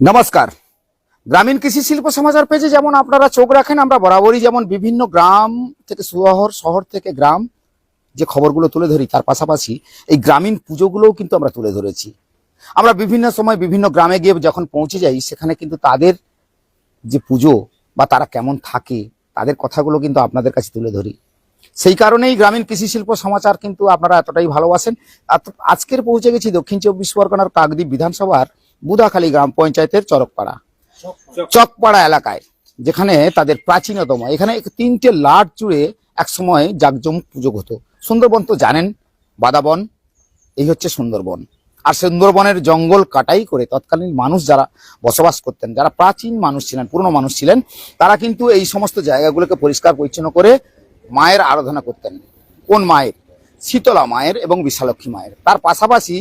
নমস্কার। গ্রামীণ কৃষি শিল্প সমাচার পেজে যেমন আপনারা চোখ রাখেন, আমরা বরাবরই যেমন বিভিন্ন গ্রাম থেকে শহর থেকে গ্রাম যে খবরগুলো তুলে ধরি, তার পাশাপাশি এই গ্রামীণ পুজোগুলোও কিন্তু আমরা তুলে ধরেছি। আমরা বিভিন্ন সময় বিভিন্ন গ্রামে গিয়ে যখন পৌঁছে যাই, সেখানে কিন্তু তাদের যে পুজো বা তারা কেমন থাকে, তাদের কথাগুলো কিন্তু আপনাদের কাছে তুলে ধরি। সেই কারণেই গ্রামীণ কৃষি শিল্প সমাচার কিন্তু আপনারা এতটাই ভালোবাসেন। আজকের পৌঁছে গেছি দক্ষিণ চব্বিশ পরগনার কাকদ্বীপ বিধানসভার বুদাখালী গ্রাম পঞ্চায়েতের চকপাড়া এলাকায়, যেখানে তাদের প্রাচীনতম এখানে 3টে লাট জুড়ে একসময় জাঁকজমক পুজো হতো। সুন্দরবন তো জানেন, বাদাবন, এই হচ্ছে সুন্দরবন। আর সুন্দরবনের জঙ্গল কাটাই করে তৎকালীন মানুষ যারা বসবাস করতেন, যারা প্রাচীন মানুষ ছিলেন, পুরনো মানুষ ছিলেন, তারা কিন্তু এই সমস্ত জায়গাগুলোকে পরিষ্কার পরিচ্ছন্ন করে মায়ের আরাধনা করতেন। কোন মায়ের? শীতলা মায়ের এবং বিশালক্ষী মায়ের। তার পাশাপাশি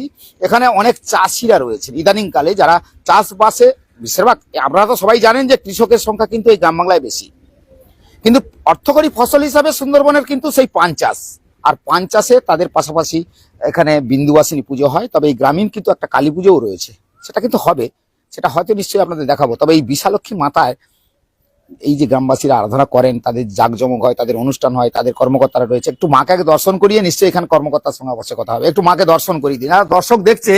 এখানে অনেক চাষিরা রয়েছেন ইদানিংকালে, যারা চাষবাসে বেশিরভাগ, আপনারা তো সবাই জানেন যে কৃষকের সংখ্যা কিন্তু এই গ্রাম বাংলায় বেশি, কিন্তু অর্থকরী ফসল হিসাবে সুন্দরবনের কিন্তু সেই পান চাষ। আর পান চাষে তাদের পাশাপাশি এখানে বিন্দুবাসিনী পুজো হয়। তবে এই গ্রামীণ কিন্তু একটা কালী পুজোও রয়েছে, সেটা কিন্তু হবে, সেটা হয়তো নিশ্চয়ই আপনাদের দেখাবো। তবে এই বিশালক্ষী মাতায় এই যে গ্রামবাসীরা আরাধনা করেন, তাদের জাঁকজমক হয়, তাদের অনুষ্ঠান হয়, তাদের কর্মকর্তারা রয়েছে। একটু মাকে আগে দর্শন করিয়ে, নিশ্চয়ই এখানে কর্মকর্তার সঙ্গে অবশ্যই কথা হবে, একটু মাকে দর্শন করিয়ে দিন। আর দর্শক দেখছে,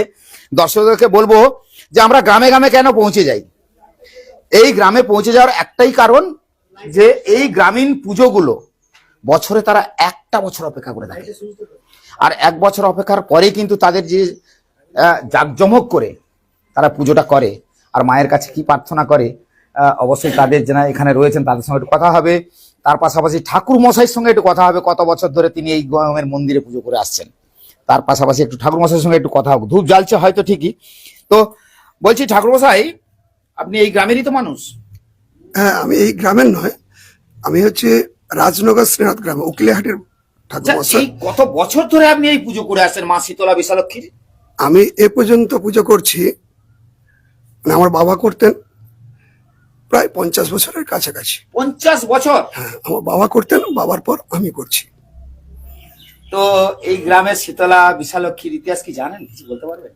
দর্শকদেরকে বলবো যে আমরা গ্রামে গ্রামে কেন পৌঁছে যাই। এই গ্রামে পৌঁছে যাওয়ার একটাই কারণ, যে এই গ্রামীণ পুজোগুলো বছরে তারা একটা বছর অপেক্ষা করে থাকে। আর 1 বছর অপেক্ষার পরে কিন্তু তাদের যে জাঁকজমক করে তারা পুজোটা করে, আর মায়ের কাছে কি প্রার্থনা করে, অবশ্যই তাদের যারা এখানে রয়েছেন তাদের সঙ্গে একটু কথা হবে। তার পাশাপাশি ঠাকুর মশাইয়ের সঙ্গে একটু কথা হবে, কত বছর ধরে তিনি এই গ্রামের মন্দিরে পুজো করে আসছেন। তার পাশাপাশি একটু ঠাকুর মশাইয়ের সঙ্গে একটু কথা হবে। ধূপ জ্বালছে হয়তো ঠিকই। তো বলছি, ঠাকুর মশাই, আপনি এই গ্রামেরই তো মানুষ? হ্যাঁ, আমি এই গ্রামের নয়, আমি হচ্ছে রাজনগর শ্রীনাথ গ্রামে উকিলেহাটের ঠাকুর মশাই। কত বছর ধরে আপনি এই পুজো করে আসছেন মা শীতলা বিশালক্ষীর? আমি এ পর্যন্ত পুজো করছি, মানে আমার বাবা করতেন প্রায় 50 বছরের কাছাকাছি। 50 বছর? হ্যাঁ, আমার বাবা করতেন, বাবার পর আমি করছি। তো এই গ্রামের শীতলা বিশালক্ষীর ইতিহাস কি জানেন? কিছু বলতে পারবেন?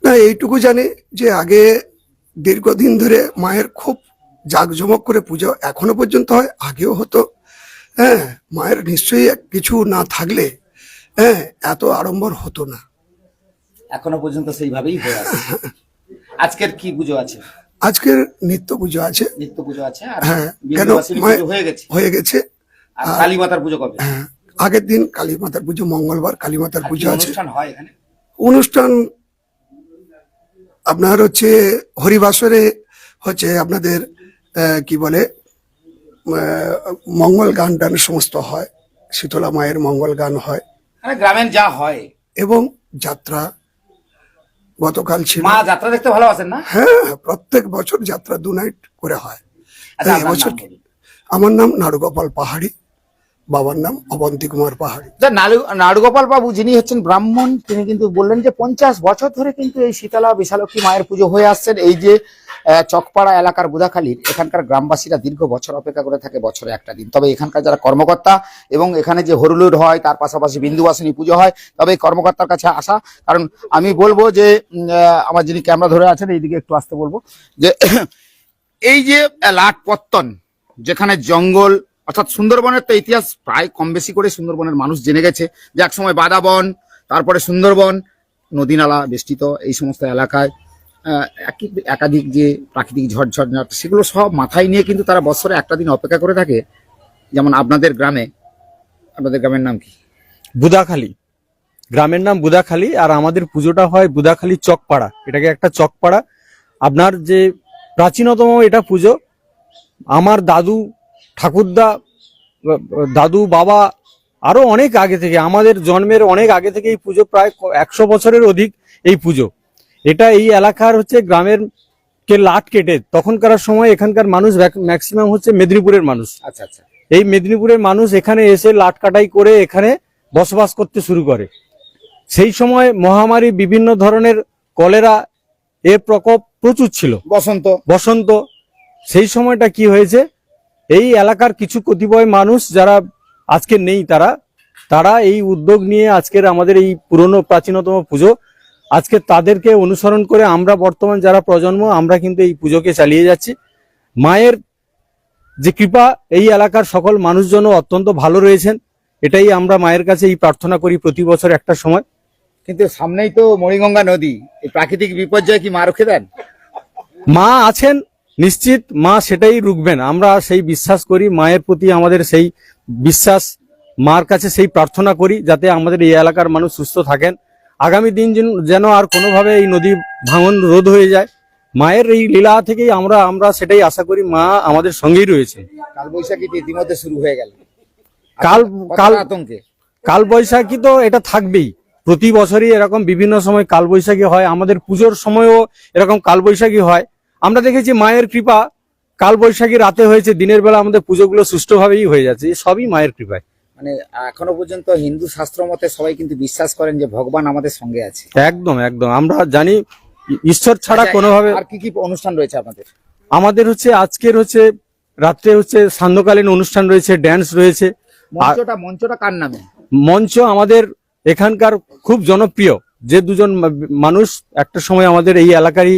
না, এইটুকু জানি যে আগে দীর্ঘদিন ধরে মায়ের খুব জাঁকজমক করে পুজো এখনো পর্যন্ত হয়, আগেও হতো। হ্যাঁ, মায়ের নিশ্চয়ই কিছু না থাকলে হ্যাঁ এত আড়ম্বর হতো না। এখনো পর্যন্ত সেইভাবেই হয়ে আছে। আজকের কি পুজো আছে? আজকের নিত্য পুজো আছে। নিত্য পুজো আছে। আর হ্যাঁ, কেন বিন্দুবাসিনী পুজো হয়ে গেছে। আর কালী মাতার পুজো কবে? হ্যাঁ, আগের দিন কালী মাতার পুজো, মঙ্গলবার কালী মাতার পুজো আছে। অনুষ্ঠান হয় এখানে? অনুষ্ঠান আপনার হচ্ছে হরিবাসরে হচ্ছে আপনাদের কি বলে মঙ্গল গান টান সমস্ত হয়, শীতলা মায়ের মঙ্গল গান হয়, মানে গ্রামের যা হয়। এবং যাত্রা গতকাল ছিল। মা যাত্রা দেখতে ভালোবাসেন না? হ্যাঁ, প্রত্যেক বছর যাত্রা 2 নাইট করে হয়। আচ্ছা, এবছর আমার নাম নাড়ুগোপাল পাহাড়ি, বাবার নাম অবন্তী কুমার পাহাড়ি। নাড়ুগোপাল বাবু যিনি হচ্ছেন ব্রাহ্মণ, তিনি কিন্তু বললেন যে 50 বছর ধরে কিন্তু এই শীতলা বিশালক্ষী মায়ের পুজো হয়ে আসছেন। এই যে চকপাড়া এলাকার বুদাখালীর এখানকার গ্রামবাসীরা দীর্ঘ বছর অপেক্ষা করে থাকে বছরে একটা দিন। তবে এখানকার যারা কর্মকর্তা এবং এখানে যে হরুলুড হয়, তার পাশাপাশি বিন্দুবাসিনী পুজো হয়। তবে এই কর্মকর্তার কাছে আসা, কারণ আমি বলবো যে আমার যিনি ক্যামেরা ধরে আছেন এইদিকে একটু আসতে বলবো, যে এই যে লাট পত্তন, যেখানে জঙ্গল, অর্থাৎ সুন্দরবনের তো ইতিহাস প্রায় কম বেশি করে সুন্দরবনের মানুষ জেনে গেছে, যে একসময় বাদাবন, তারপরে সুন্দরবন, নদী নালা বেষ্টিত এই সমস্ত এলাকায় একাধিক যে প্রাকৃতিক ঝড়ঝড়, সেগুলো সব মাথায় নিয়ে কিন্তু তারা বছরে একটা দিন অপেক্ষা করে থাকে। যেমন আপনাদের গ্রামের নাম কি? বুদাখালী। গ্রামের নাম বুদাখালী, আর আমাদের পুজোটা হয় বুদাখালী চকপাড়া। এটাকে একটা চকপাড়া, আপনার যে প্রাচীনতম এটা পুজো। আমার দাদু ঠাকুরদা, দাদু, বাবা আরো অনেক আগে থেকে, আমাদের জন্মের অনেক আগে থেকে এই পুজো, প্রায় 100 বছরের অধিক এই পুজো। এটা এই এলাকার হচ্ছে গ্রামের কে লাট কেটে, তখনকার সময় এখানকার মানুষ ম্যাক্সিমাম হচ্ছে মেদিনীপুরের মানুষ। আচ্ছা আচ্ছা। এই মেদিনীপুরের মানুষ এখানে এসে লাট কাটাই করে এখানে বসবাস করতে শুরু করে। সেই সময় মহামারী, বিভিন্ন ধরনের কলেরা এর প্রকোপ প্রচুর ছিল, বসন্ত। সেই সময়টা কি হয়েছে, এই এলাকার কিছু কতিপয় মানুষ যারা আজকে নেই, তারা এই উদ্যোগ নিয়ে আজকের আমাদের এই পুরনো প্রাচীনতম পুজো আজকে তাদেরকে অনুসরণ করে আমরা বর্তমান যারা প্রজন্ম আমরা কিন্তু এই পুজোকে চালিয়ে যাচ্ছি। মায়ের যে কৃপা এই এলাকার সকল মানুষজন অত্যন্ত ভালো রয়েছেন, এটাই আমরা মায়ের কাছে এই প্রার্থনা করি প্রতি বছর একটা সময়। কিন্তু সামনেই তো মণিগঙ্গা নদী, এই প্রাকৃতিক বিপর্যয় কি মা রুখে দেন? মা আছেন নিশ্চিত, মা সেটাই রুখবেন, আমরা সেই বিশ্বাস করি। মায়ের প্রতি আমাদের সেই বিশ্বাস, মার কাছে সেই প্রার্থনা করি যাতে আমাদের এই এলাকার মানুষ সুস্থ থাকেন। আগামী দিন যেন আর কোনোভাবে এই নদী ভাঙন রোধ হয়ে যায়, মায়ের এই লীলা থেকেই আমরা সেটাই আশা করি। মা আমাদের সঙ্গেই রয়েছে। কাল বৈশাখী ইতিমধ্যে শুরু হয়ে গেল, কাল কাল আতঙ্কে কাল বৈশাখী তো এটা থাকবেই, প্রতি বছরই এরকম বিভিন্ন সময় কাল বৈশাখী হয়, আমাদের পুজোর সময়ও এরকম কাল বৈশাখী হয়। আমরা দেখেছি মায়ের কৃপা, কাল বৈশাখী রাতে হয়েছে, দিনের বেলা আমাদের পুজোগুলো সুষ্ঠুভাবেই হয়ে যাচ্ছে, সবই মায়ের কৃপায়। মানে এখনো পর্যন্ত হিন্দু শাস্ত্র মতে সবাই কিন্তু বিশ্বাস করেন যে ভগবান আমাদের সঙ্গে আছে। একদম একদম, আমরা জানি ঈশ্বর ছাড়া কোনোভাবে। আর কি কি অনুষ্ঠান রয়েছে আপনাদের? আমাদের আজকের রাত্রে সান্ধ্যকালীন অনুষ্ঠান রয়েছে, ড্যান্স রয়েছে। মঞ্চটা কার নামে? মঞ্চ আমাদের এখানকার খুব জনপ্রিয় যে দুজন মানুষ একটা সময় আমাদের এই এলাকারই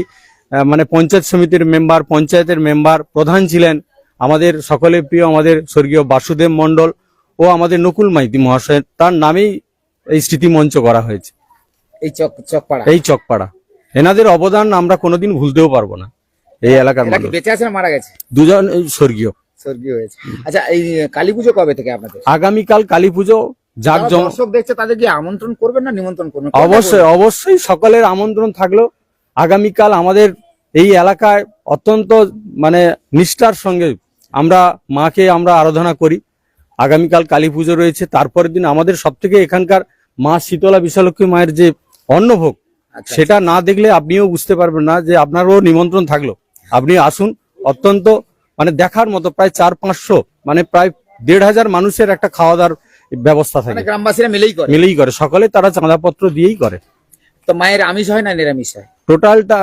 মানে পঞ্চায়েত সমিতির মেম্বার, পঞ্চায়েতের মেম্বার, প্রধান ছিলেন, আমাদের সকলের প্রিয় আমাদের স্বর্গীয় বাসুদেব মণ্ডল ও আমাদের নকুল মাইতি মহাশয়, তার নামেই এই স্মৃতি মঞ্চ করা হয়েছে এই চকপাড়া। এনাদের অবদান আমরা কোনোদিন ভুলতেও পারবো না। এই এলাকার মানুষ বেঁচে আছেন, মারা গেছে? দুজন স্বর্গীয় হয়েছে। আচ্ছা, এই কালী পুজো কবে থেকে আপনাদের? আগামীকাল কালী পুজো। দর্শক দেখছে তাদের কি আমন্ত্রণ করবেন না নিমন্ত্রণ করবেন? অবশ্যই সকলের আমন্ত্রণ থাকলো। আগামীকাল আমাদের এই এলাকায় অত্যন্ত মানে নিষ্ঠার সঙ্গে আমরা মাকে আরাধনা করি। আগামীকাল কালী পুজো রয়েছে, তারপরের দিন আমাদের সবথেকে এখানকার মা শীতলা বিশালক্ষী মায়ের যে অন্নভোগ, সেটা না দেখলে আপনিও বুঝতে পারবেন না, যে আপনারও নিমন্ত্রণ থাকলো, আপনি আসুন। অত্যন্ত মানে দেখার মতো, প্রায় 400-500 মানে প্রায় 1500 মানুষের একটা খাওয়া দাওয়ার ব্যবস্থা থাকে। গ্রামবাসীরা মিলেই করে, সকলে তারা চাঁদাপত্র দিয়েই করে। তো মায়ের আমিষ হয় না নিরামিষ হয়? টোটালটা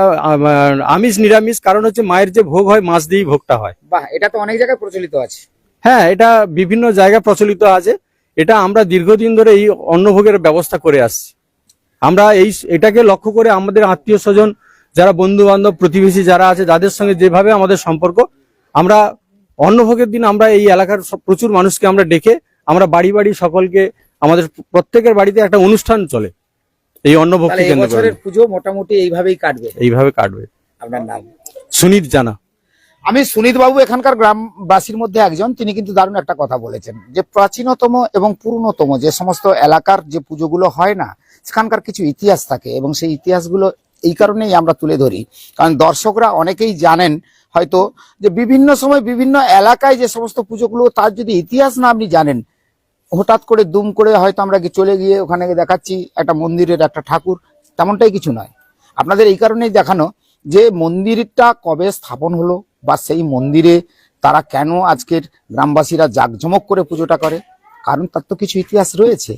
আমিষ নিরামিষ, কারণ মায়ের যে ভোগ হয় মাছ দিয়েই ভোগটা হয়। বাহ, এটা তো অনেক জায়গায় প্রচলিত আছে। হ্যাঁ, এটা বিভিন্ন জায়গায় প্রচলিত আছে। এটা আমরা দীর্ঘদিন ধরে এই অন্নভোগের ব্যবস্থা করে আসছি। আমরা এটাকে লক্ষ্য করে আমাদের আত্মীয় স্বজন যারা, বন্ধু বান্ধব, প্রতিবেশী যারা আছে, যাদের সঙ্গে যেভাবে আমাদের সম্পর্ক, আমরা অন্নভোগের দিন আমরা এই এলাকার প্রচুর মানুষকে আমরা ডেকে আমরা বাড়ি বাড়ি সকলকে, আমাদের প্রত্যেকের বাড়িতে একটা অনুষ্ঠান চলে এই অন্নভোগকে কেন্দ্র করে। পুজো মোটামুটি এইভাবে কাটবে। আপনার নাম? সুনীত জানা। আমি সুনীত বাবু এখানকার গ্রামবাসীর মধ্যে একজন। তিনি কিন্তু দারুণ একটা কথা বলেছেন যে প্রাচীনতম এবং পুরনোতম যে সমস্ত এলাকার যে পুজোগুলো হয় না, সেখানকার কিছু ইতিহাস থাকে, এবং সেই ইতিহাসগুলো এই কারণেই আমরা তুলে ধরি, কারণ দর্শকরা অনেকেই জানেন হয়তো যে বিভিন্ন সময় বিভিন্ন এলাকায় যে সমস্ত পুজোগুলো, তার যদি ইতিহাস না আপনি জানেন, হঠাৎ করে দুম করে হয়তো আমরা চলে গিয়ে ওখানে দেখাচ্ছি একটা মন্দিরের একটা ঠাকুর, তেমনটাই কিছু নয়। আপনাদের এই কারণেই দেখানো যে মন্দিরটা কবে স্থাপন হলো, বা সেই মন্দিরে তারা কেন আজকের গ্রামবাসীরা জাঁকজমক করে পুজোটা করে, কারণ তার তো কিছু ইতিহাস রয়েছে।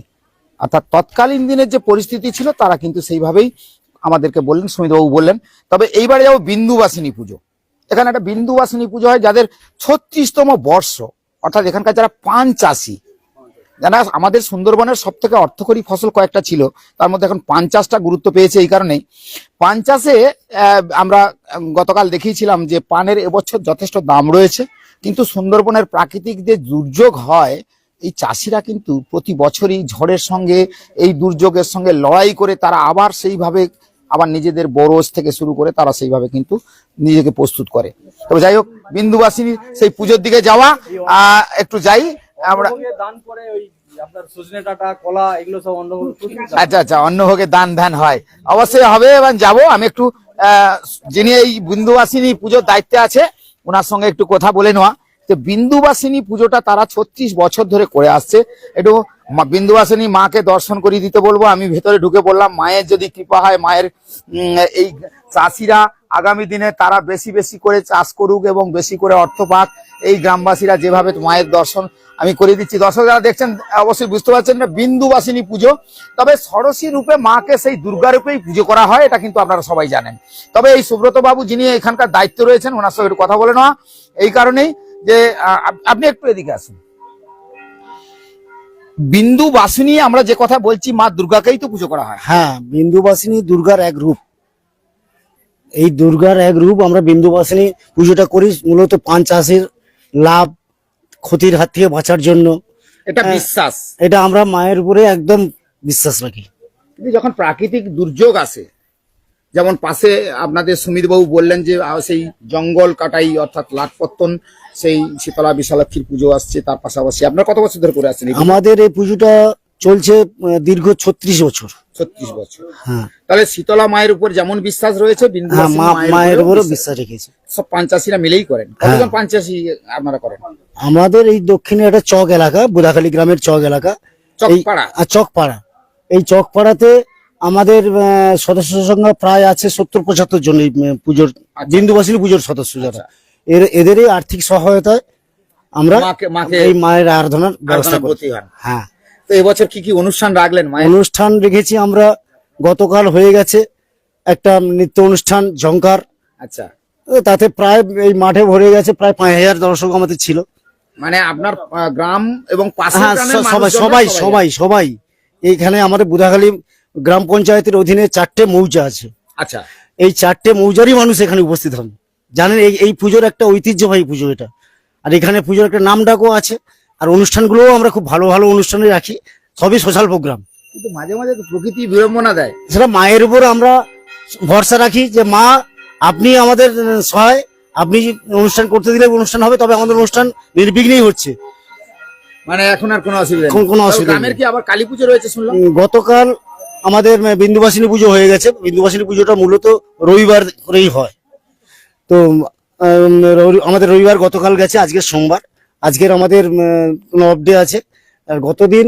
অর্থাৎ তৎকালীন দিনের যে পরিস্থিতি ছিল, তারা কিন্তু সেইভাবেই আমাদেরকে বললেন, সুমিতবাবু বললেন। তবে এইবারে যাবো বিন্দুবাসিনী পুজো। এখানে একটা বিন্দুবাসিনী পুজো হয়, যাদের 36তম বর্ষ, অর্থাৎ এখানকার যারা পান চাষি, যারা আমাদের সুন্দরবনের সব থেকে অর্থকরী ফসল কয়েকটা ছিল, তার মধ্যে এখন পান চাষটা গুরুত্ব পেয়েছে। এই কারণেই পান চাষে আমরা গতকাল দেখিয়েছিলাম যে পানের এবছর যথেষ্ট দাম রয়েছে, কিন্তু সুন্দরবনের প্রাকৃতিক যে দুর্যোগ হয়, এই চাষিরা কিন্তু প্রতি বছরই ঝড়ের সঙ্গে, এই দুর্যোগের সঙ্গে লড়াই করে তারা আবার সেইভাবে আবার নিজেদের বরজ থেকে শুরু করে তারা সেইভাবে কিন্তু নিজেকে প্রস্তুত করে। তবে যাই হোক, বিন্দুবাসিনী সেই পুজোর দিকে যাওয়া, একটু যাই আমরা। আচ্ছা, অন্নভোগে দান ধ্যান হয়, অবশ্যই হবে, এবং যাবো। আমি একটু যিনি এই বিন্দুবাসিনী পুজোর দায়িত্বে আছে, ওনার সঙ্গে একটু কথা বলে নেওয়া। যে বিন্দুবাসিনী পুজোটা তারা 36 বছর ধরে করে আসছে। একটু বিন্দুবাসিনী মাকে দর্শন করিয়ে দিতে বলবো। আমি ভেতরে ঢুকে বললাম, মায়ের যদি কৃপা হয়, মায়ের এই চাষিরা আগামী দিনে তারা বেশি বেশি করে চাষ করুক এবং বেশি করে অর্থ পাক। এই গ্রামবাসীরা যেভাবে মায়ের দর্শন আমি করিয়ে দিচ্ছি, দর্শক যারা দেখছেন অবশ্যই বুঝতে পারছেন না, বিন্দুবাসিনী পুজো। তবে ষোড়শী রূপে মাকে সেই দুর্গা রূপেই পুজো করা হয়, এটা কিন্তু আপনারা সবাই জানেন। তবে এই সুব্রত বাবু যিনি এখানকার দায়িত্ব রয়েছেন, ওনার সঙ্গে একটু কথা বলে নেওয়া, এই কারণেই যে আপনি একটু এদিকে আসুন। বিন্দু বাসিনী আমরা যে কথা বলছি, মা দুর্গাকেই তো পুজো করা হয়। হ্যাঁ, বিন্দুবাসিনী দুর্গার এক রূপ। এই দুর্গার এক রূপ। আমরা বিন্দুবাসিনী পুজোটা করি মূলত পান চাষের লাভ, ক্ষতির হাত থেকে বাঁচার জন্য। এটা বিশ্বাস। এটা আমরা মায়ের উপরে একদম বিশ্বাস রাখি। কিন্তু যখন প্রাকৃতিক দুর্যোগ আসে, যেমন পাশে আপনাদের সুমিত বাবু বললেন যে সেই জঙ্গল কাটাই অর্থাৎ লাটপত্তন, সেই শীতলা বিশালাক্ষীর পুজো আসছে, তার পাশাপাশি আপনার কত বছর ধরে করে আসছেন এই পুজো? আমাদের এই পুজোটা চলছে দীর্ঘ 36 বছর। 36 বছর। হ্যাঁ, তাহলে শীতলা মায়ের উপর যেমন বিশ্বাস রয়েছে, হ্যাঁ, বিন্দুবাসিনী মায়ের উপরেও উপরে বিশ্বাস। বিশ্বাস রেখেছি। সব পাঞ্চাশিরা মিলেই করেন। কতজন পাঞ্চাশি আপনারা করেন? আমাদের এই দক্ষিণে একটা চক এলাকা, বুধাখালী গ্রামের চক এলাকা, চকপাড়া। চকপাড়া। এই চকপাড়াতে আমাদের সদস্য সংখ্যা প্রায় আছে 70-75 জন এই পুজোর, বিন্দুবাসিনী পুজোর সদস্য যারা। এদেরই আর্থিক সহায়তায় আমরা মাকে এই মায়ের আরাধনার ব্যবস্থা করি। ব্রতী হন। হ্যাঁ, তো এবছর কি কি অনুষ্ঠান রাখলেন মায়ের? অনুষ্ঠান রেখেছি আমরা। গতকাল হয়ে গেছে একটা নৃত্য অনুষ্ঠান, ঝংকার। আচ্ছা, তাতে প্রায় এই মাঠে ভরে গেছে, প্রায় 5000 দর্শক আমাদের ছিল। মানে আপনার গ্রাম এবং পাশের হ্যাঁ, গ্রামের সবাই মানুষজনরা সবাই সবাই সবাই সবাই এইখানে আমাদের বুধাখালী গ্রাম পঞ্চায়েতের অধীনে 4টে মৌজা আছে। আচ্ছা, এই 4টে মৌজারই মানুষ এখানে উপস্থিত হন। জানেন, এই পুজোর একটা ঐতিহ্যবাহী পুজো এটা। আর এখানে পুজোর একটা নাম ডাকও আছে। আর অনুষ্ঠানগুলোও আমরা খুব ভালো ভালো অনুষ্ঠানে রাখি, সবই সোশ্যাল প্রোগ্রাম। কিন্তু মাঝে মাঝে তো প্রকৃতি বিড়ম্বনা দেয়। সেটা মায়ের উপর আমরা ভরসা রাখি যে মা আপনি আমাদের সহায়, আপনি অনুষ্ঠান করতে দিলে অনুষ্ঠান হবে, তবে আমাদের অনুষ্ঠান নির্বিঘ্নেই হচ্ছে। মানে এখন আর কোনো অসুবিধা নেই। কোনো অসুবিধা গ্রামের নেই। কি আবার কালী পুজো রয়েছে শুনলাম? গতকাল আমাদের বিন্দুবাসিনী পুজো হয়ে গেছে। বিন্দুবাসিনী পুজোটা মূলত রবিবার করেই হয়। তো আমাদের রবিবার গতকাল গেছে, আজকে সোমবার। আজকের আমাদের কোনো অফ ডে আছে। আর গতদিন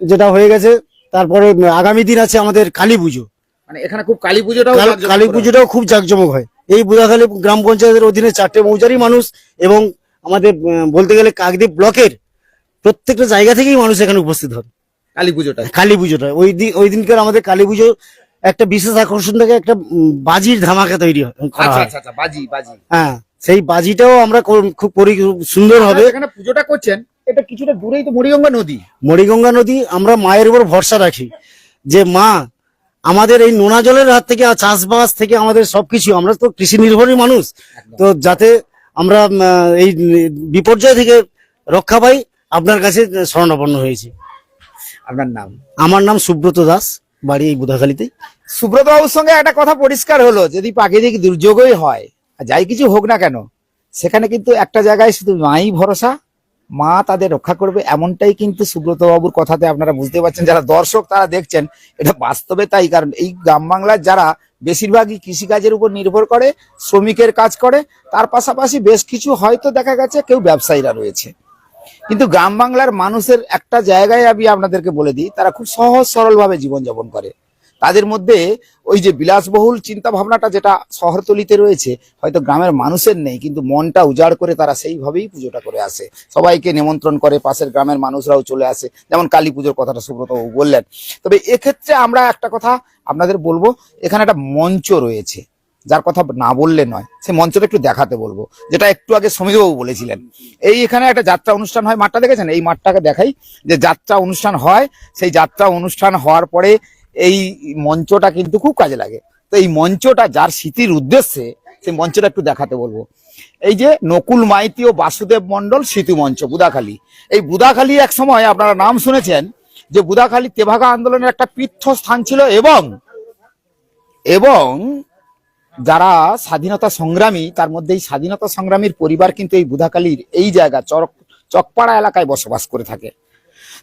যেটা হয়ে গেছে, তারপরে আগামী দিন আছে আমাদের কালী পুজো। মানে এখানে খুব কালী পুজোটাও কালী পুজোটাও খুব জাঁকজমক হয়। এই বুধাখালী গ্রাম পঞ্চায়েতের অধীনে 4টে মৌজারই মানুষ এবং আমাদের বলতে গেলে কাকদ্বীপ ব্লকের প্রত্যেকটা জায়গা থেকেই মানুষ এখানে উপস্থিত হন কালী পুজোটা। কালী পুজোটা। ওই দিনকার আমাদের কালী পুজো একটা বিশেষ আকর্ষণ থাকে, একটা বাজির ধামাকা তৈরি করা আচ্ছা হয়। আচ্ছা আচ্ছা, বাজি বাজি। হ্যাঁ, সেই বাজিটাও আমরা খুব করি, খুব সুন্দর হবে। এখানে পুজোটা করছেন, এটা কিছুটা দূরেই তো মরিগঙ্গা নদী। মরিগঙ্গা নদী। আমরা মায়ের উপর ভরসা রাখি যে মা আমাদের এই নোনা জলের হাত থেকে, চাষবাস থেকে, আমাদের সবকিছু, আমরা তো কৃষি নির্ভরী মানুষ, তো যাতে আমরা এই বিপর্যয় থেকে রক্ষা পাই, আপনার কাছে শরণাপন্ন হয়েছি। আপনার নাম? আমার নাম সুব্রত দাস, বাড়ি এই বুধাখালীতেই। সুব্রত বাবুর সঙ্গে একটা কথা পরিষ্কার হলো, যদি প্রাকৃতিক দুর্যোগই হয়, আর যাই কিছু হোক না কেন, সেখানে কিন্তু একটা জায়গায় শুধু মাই ভরসা, মা তাদের রক্ষা করবে, এমনটাই কিন্তু সুব্রত বাবুর কথাতে আপনারা বুঝতে পারছেন। যারা দর্শক তারা দেখছেন, এটা বাস্তবে তাই। কারণ এই গ্রাম বাংলার যারা বেশিরভাগই কৃষিকাজের উপর নির্ভর করে, শ্রমিকের কাজ করে, তার পাশাপাশি বেশ কিছু হয়তো দেখা গেছে কেউ ব্যবসায়ীরা রয়েছে। কিন্তু গ্রাম বাংলার মানুষের একটা জায়গায় আমি আপনাদেরকে বলে দিই, তারা খুব সহজ সরল ভাবে জীবনযাপন করে। তাদের মধ্যে ওই যে বিলাসবহুল চিন্তা ভাবনাটা যেটা শহরতলিতে রয়েছে, হয়তো গ্রামের মানুষের নেই, কিন্তু মনটা উজাড় করে তারা সেইভাবেই পুজোটা করে আসে। সবাইকে নিমন্ত্রণ করে, পাশের গ্রামের মানুষরাও চলে আসে, যেমন কালী পুজোর কথাটা সুব্রতবাবু বললেন। তবে এক্ষেত্রে আমরা একটা কথা আপনাদের বলবো, এখানে একটা মঞ্চ রয়েছে, যার কথা না বললে নয়, সেই মঞ্চটা একটু দেখাতে বলবো, যেটা একটু আগে সমীরবাবু বলেছিলেন। এখানে একটা যাত্রা অনুষ্ঠান হয়, মাঠটা দেখেছেন? এই মাঠটাকে দেখাই, যে যাত্রা অনুষ্ঠান হয়, সেই যাত্রা অনুষ্ঠান হওয়ার পরে এই মঞ্চটা কিন্তু খুব কাজে লাগে। তো এই মঞ্চটা যার স্মৃতির উদ্দেশ্যে, সেই মঞ্চটা একটু দেখাতে বলবো। এই যে নকুল মাইতি ও বাসুদেব মন্ডল স্মৃতি মঞ্চ, বুধাখালী। এই বুধাখালী এক সময় আপনারা নাম শুনেছেন যে বুধাখালী তেভাগা আন্দোলনের একটা পীঠস্থান ছিল, এবং যারা স্বাধীনতা সংগ্রামী, তার মধ্যে এই স্বাধীনতা সংগ্রামীর পরিবার কিন্তু এই বুধাখালীর এই জায়গা চকপাড়া এলাকায় বসবাস করে থাকে।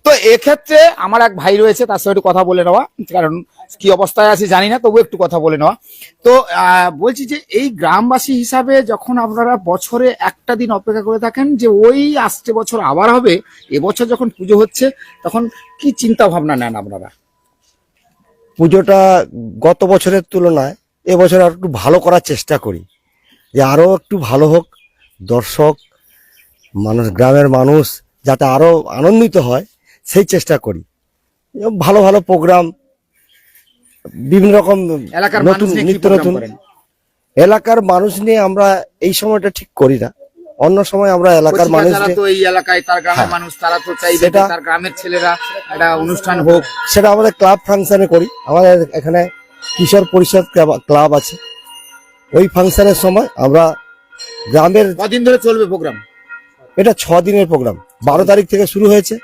তো এক্ষেত্রে আমার এক ভাই রয়েছে, তার সাথে একটু কথা বলে নেওয়া, কারণ কি অবস্থায় আছে জানি না, তবু একটু কথা বলে নেওয়া। তো বলছি যে এই গ্রামবাসী হিসাবে যখন আপনারা বছরে একটা দিন অপেক্ষা করে থাকেন যে ওই আসছে বছর আবার হবে, এবছর যখন পুজো হচ্ছে, তখন কি চিন্তা ভাবনা নেন আপনারা? পুজোটা গত বছরের তুলনায় এবছর আর একটু ভালো করার চেষ্টা করি, যে আরো একটু ভালো হোক, দর্শক মানুষ, গ্রামের মানুষ যাতে আরো আনন্দিত হয়, সেই চেষ্টা করি। ভালো ভালো প্রোগ্রাম, বিভিন্ন রকম এলাকার নতুন মানুষ নিয়ে কি নিত্য প্রোগ্রাম নতুন করেন? এলাকার মানুষ নিয়ে আমরা এই সময়টা ঠিক করি না, অন্য সময় আমরা এলাকার কচিকা মানুষ যারা তো এই এলাকায় তার গ্রামের মানুষ তারা তো চাইবে যে সেটা- তার গ্রামের ছেলেরা একটা অনুষ্ঠান হোক। সেটা আমাদের ক্লাব ফাংশনে করি। আমাদের এখানে কিশোর পরিষদ ক্লাব আছে। ওই ফাংশনের সময় আমরা গ্রামের, কদিন ধরে চলবে প্রোগ্রাম? এটা 6 দিনের প্রোগ্রাম, 12 তারিখ থেকে শুরু হয়েছে,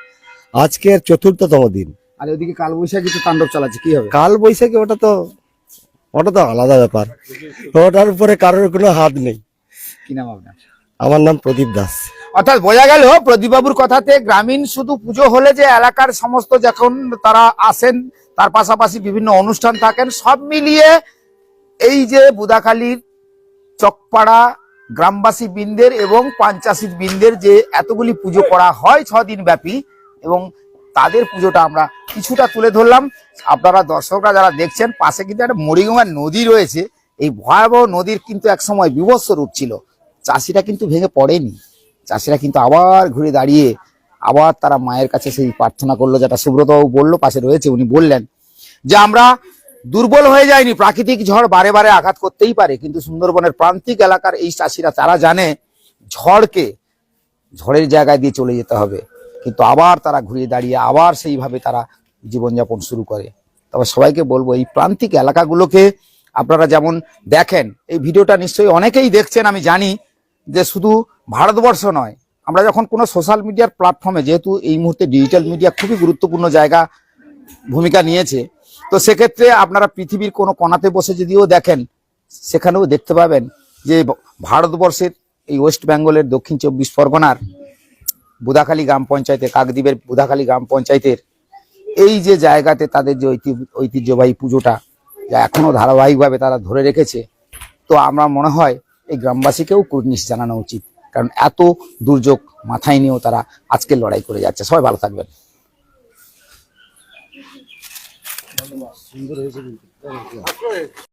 আজকের 4র্থতম দিন। আর ওদিকে কালবৈশাখী তো তাণ্ডব চালাচ্ছে, কি হবে? কাল বৈশাখী ওটা তো আলাদা ব্যাপার, ওটার উপরে কারোর কোনো হাত নেই। কি নাম আপনার? আমার নাম প্রদীপ দাস। অর্থাৎ বোঝা গেল প্রদীপবাবুর কথাতে গ্রামীণ শুধু পুজো হলে যে এলাকার সমস্ত যখন তারা আসেন, তার পাশাপাশি বিভিন্ন অনুষ্ঠান থাকেন, সব মিলিয়ে এই যে বুদাখালীর চকপাড়া গ্রামবাসী বৃন্দের এবং পঞ্চায়েত বৃন্দের যে এতগুলি পুজো করা হয় 6 দিন ব্যাপী, এবং তাদের পুজোটা আমরা কিছুটা তুলে ধরলাম। আপনারা দর্শকরা যারা দেখছেন, পাশে কিন্তু একটা মরিগঙ্গা নদী রয়েছে। এই ভয়াবহ নদীর কিন্তু একসময় বিভৎস রূপ ছিল। চাষিরা কিন্তু ভেঙে পড়েনি, চাষিরা কিন্তু আবার ঘুরে দাঁড়িয়ে আবার তারা মায়ের কাছে সেই প্রার্থনা করলো, যেটা সুব্রতবাবু বললো, পাশে রয়েছে, উনি বললেন যে আমরা দুর্বল হয়ে যায়নি। প্রাকৃতিক ঝড় বারে বারে আঘাত করতেই পারে, কিন্তু সুন্দরবনের প্রান্তিক এলাকার এই চাষিরা তারা জানে ঝড়কে ঝড়ের জায়গায় দিয়ে চলে যেতে হবে, কিন্তু আবার তারা ঘুরে দাঁড়িয়ে আবার সেইভাবে তারা জীবনযাপন শুরু করে। তবে সবাইকে বলবো, এই প্রান্তিক এলাকাগুলোকে আপনারা যেমন দেখেন, এই ভিডিওটা নিশ্চয়ই অনেকেই দেখছেন, আমি জানি যে শুধু ভারতবর্ষ নয়, আমরা যখন কোনো সোশ্যাল মিডিয়ার প্ল্যাটফর্মে, যেহেতু এই মুহূর্তে ডিজিটাল মিডিয়া খুবই গুরুত্বপূর্ণ ভূমিকা নিয়েছে, তো সেক্ষেত্রে আপনারা পৃথিবীর কোনো কোণাতে বসে যদিও দেখেন, সেখানেও দেখতে পাবেন যে ভারতবর্ষের এই ওয়েস্ট বেঙ্গলের দক্ষিণ 24 পরগনার বুদাখালী গ্রাম পঞ্চায়েতের, কাকদ্বীপের বুদাখালী গ্রাম পঞ্চায়েতের এই যে জায়গাতে তাদের যে ঐতিহ্যবাহী পুজোটা যা এখনো ধারাবাহিকভাবে তারা ধরে রেখেছে, তো আমরা মনে হয় এই গ্রামবাসীকেও কুর্নিশ জানানো উচিত, কারণ এত দুর্যোগ মাথায় নিয়েও তারা আজকে লড়াই করে যাচ্ছে। সবাই ভালো থাকবেন।